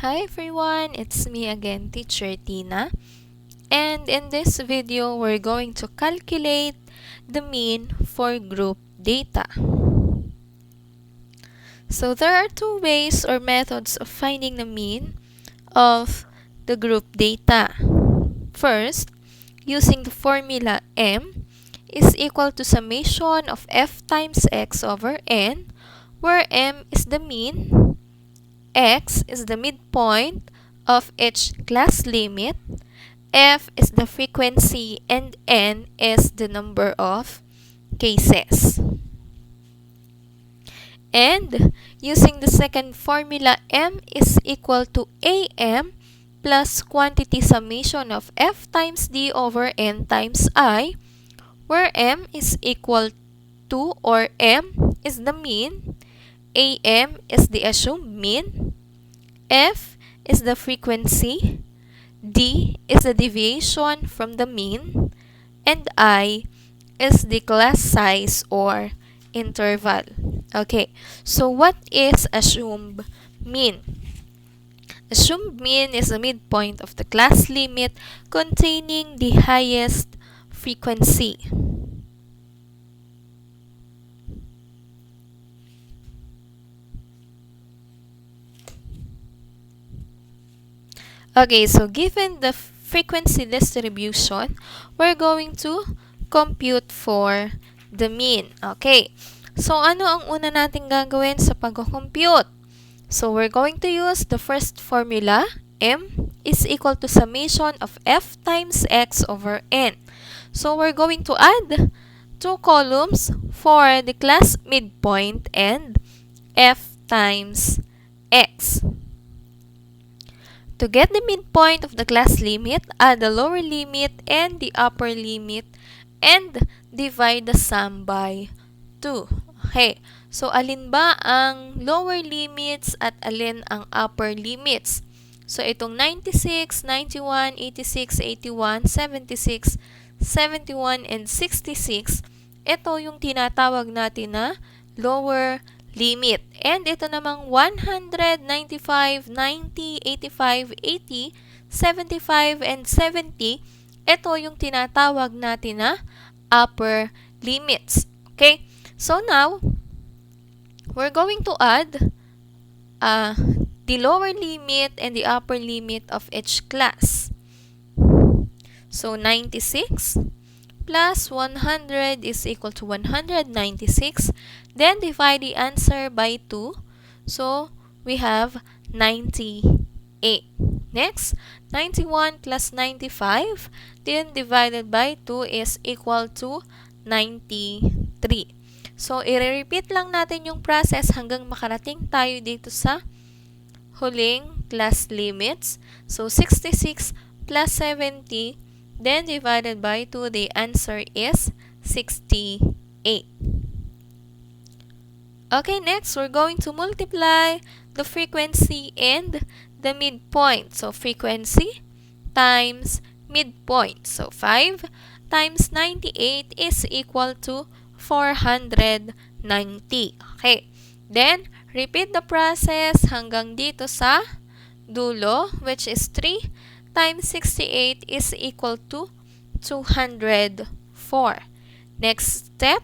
Hi everyone, it's me again, Teacher Tina. And in this video, we're going to calculate the mean for group data. So there are two ways or methods of finding the mean of the group data. First, using the formula M is equal to summation of f times x over n, where M is the mean, x is the midpoint of each class limit, f is the frequency, and n is the number of cases. And using the second formula, M is equal to AM plus quantity summation of f times d over n times I, where M is equal to, or M is the mean, AM is the assumed mean, F is the frequency, D is the deviation from the mean, and I is the class size or interval. Okay, so what is assumed mean? Assumed mean is the midpoint of the class limit containing the highest frequency. Okay, so given the frequency distribution, we're going to compute for the mean. Okay, so ano ang una natin gagawin sa pag-compute? So we're going to use the first formula, M is equal to summation of f times x over n. So we're going to add two columns for the class midpoint and f times x. To get the midpoint of the class limit, add the lower limit and the upper limit and divide the sum by 2. Okay, so alin ba ang lower limits at alin ang upper limits? So itong 96, 91, 86, 81, 76, 71, and 66, ito yung tinatawag natin na lower limit. And ito namang 100, 95, 90, 85, 80, 75, and 70, ito yung tinatawag natin na upper limits. Okay? So now, we're going to add the lower limit and the upper limit of each class. So 96 plus 100 is equal to 196. Then divide the answer by 2. So we have 98. Next, 91 plus 95. Then divided by 2 is equal to 93. So i-repeat lang natin yung process hanggang makarating tayo dito sa huling class limits. So 66 plus 70. Then divided by 2, the answer is 68. Okay, next, we're going to multiply the frequency and the midpoint. So, frequency times midpoint. So, 5 times 98 is equal to 490. Okay. Then, repeat the process hanggang dito sa dulo, which is 3 times 68 is equal to 204. Next step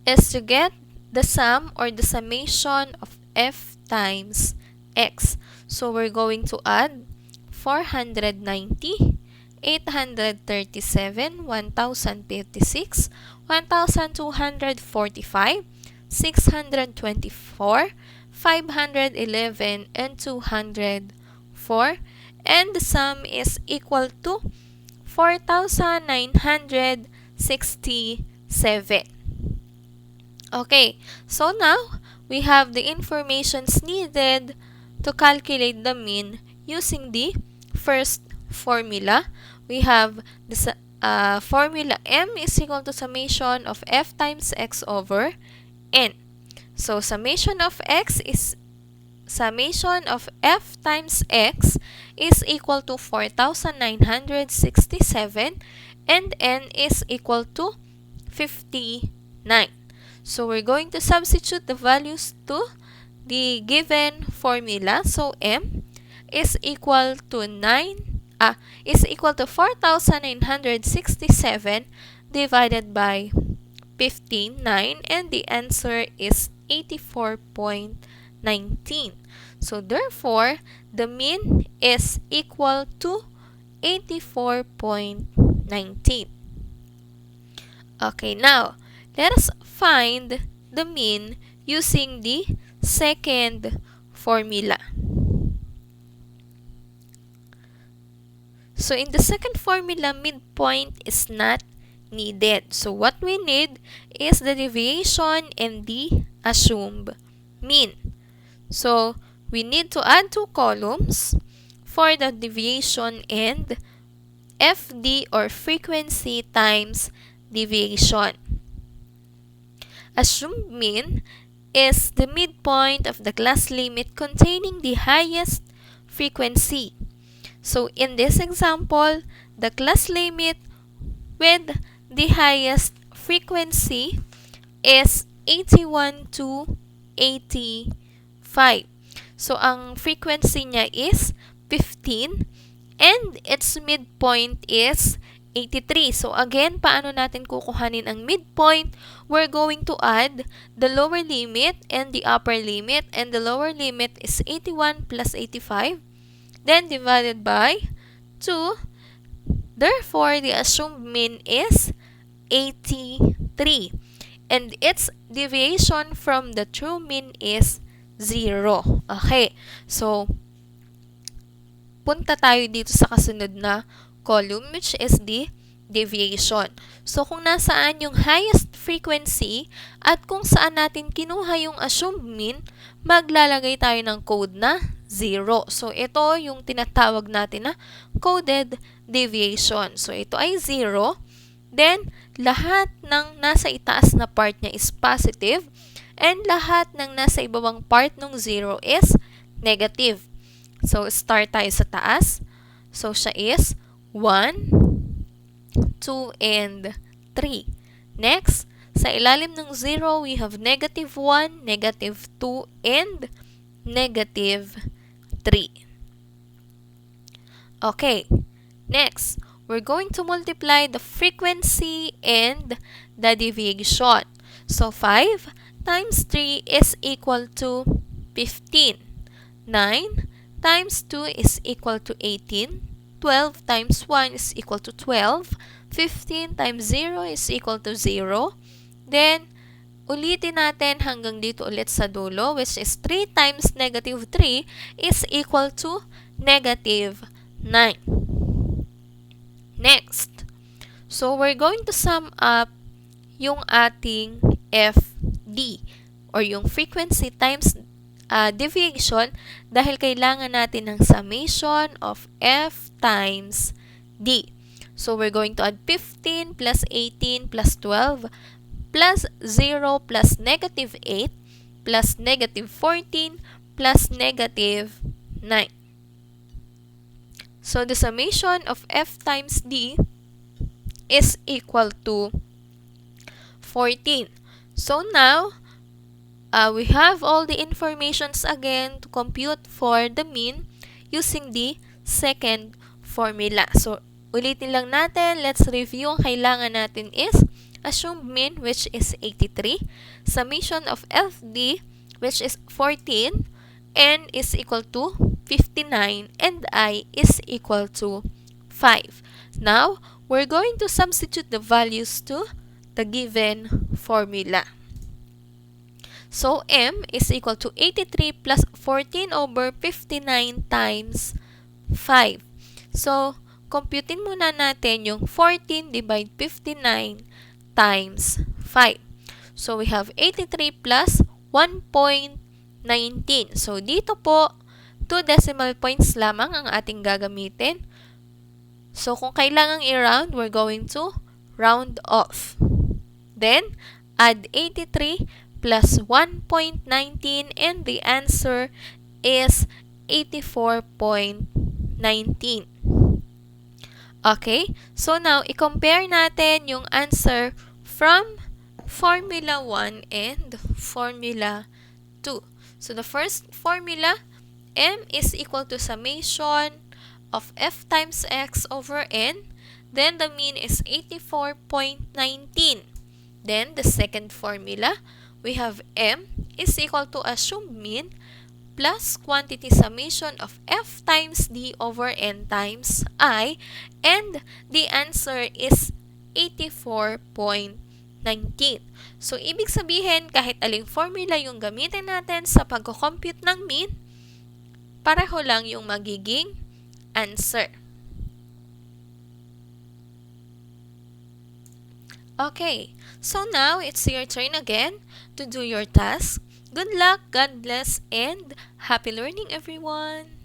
is to get the sum or the summation of f times x. So we're going to add 490, 837, 1056, 1245, 624, 511, and 204, and the sum is equal to 4,967. Okay, so now we have the informations needed to calculate the mean using the first formula. We have the formula M is equal to summation of f times x over n. So summation of x is summation of f times x is equal to 4,967 and n is equal to 59. So we're going to substitute the values to the given formula. So M is equal to 4,967 divided by 15, 9, and the answer is 84.19. So therefore, the mean is equal to 84.19. Okay, now let us find the mean using the second formula. So in the second formula, midpoint is not needed. So what we need is the deviation and the assumed mean. So we need to add two columns for the deviation and FD or frequency times deviation. Assumed mean is the midpoint of the class limit containing the highest frequency. So in this example, the class limit with the highest frequency is 81 to 85. So ang frequency niya is 15 and its midpoint is 83. So again, paano natin kukuhanin ang midpoint? We're going to add the lower limit and the upper limit, and the lower limit is 81 plus 85, then divided by 2. Therefore, the assumed mean is 83. And its deviation from the true mean is 0. Okay. So, punta tayo dito sa kasunod na column, which is the deviation. So, kung nasaan yung highest frequency at kung saan natin kinuha yung assumed mean, maglalagay tayo ng code na 0. So, ito yung tinatawag natin na coded deviation. So, ito ay 0. Then, lahat ng nasa itaas na part niya is positive and lahat ng nasa ibabang part ng 0 is negative. So, start tayo sa taas. So, siya is 1, 2, and 3. Next, sa ilalim ng 0, we have negative 1, negative 2, and negative 3. Okay. Next, we're going to multiply the frequency and the deviation. So, 5 times 3 is equal to 15. 9 times 2 is equal to 18. 12 times 1 is equal to 12. 15 times 0 is equal to 0. Then, ulitin natin hanggang dito ulit sa dulo, which is 3 times negative 3 is equal to negative 9. Next, so we're going to sum up yung ating FD or yung frequency times deviation dahil kailangan natin ng summation of F times D. So, we're going to add 15 plus 18 plus 12 plus 0 plus negative 8 plus negative 14 plus negative 9. So, the summation of F times D is equal to 14. So, now, we have all the informations again to compute for the mean using the second formula. So, ulitin lang natin. Let's review. Ang kailangan natin is assumed mean, which is 83. Summation of FD, which is 14. N is equal to 59. And I is equal to 5. Now, we're going to substitute the values to the given formula. So, M is equal to 83 plus 14 over 59 times 5. So, computin muna natin yung 14 divide 59 times 5. So, we have 83 plus 1.19. So, dito po, 2 decimal points lamang ang ating gagamitin. So, kung kailangang i-round, we're going to round off. Then, add 83 plus 1.19 and the answer is 84.19. Okay? So now, i-compare natin yung answer from Formula 1 and Formula 2. So the first formula, m is equal to summation of f times x over n. Then the mean is 84.19. Then the second formula, we have m is equal to assumed mean plus quantity summation of f times d over n times I, and the answer is 84.19. So, ibig sabihin, kahit aling formula yung gamitin natin sa pag-compute ng mean, pareho lang yung magiging answer. Okay, so now it's your turn again to do your task. Good luck, God bless, and happy learning, everyone!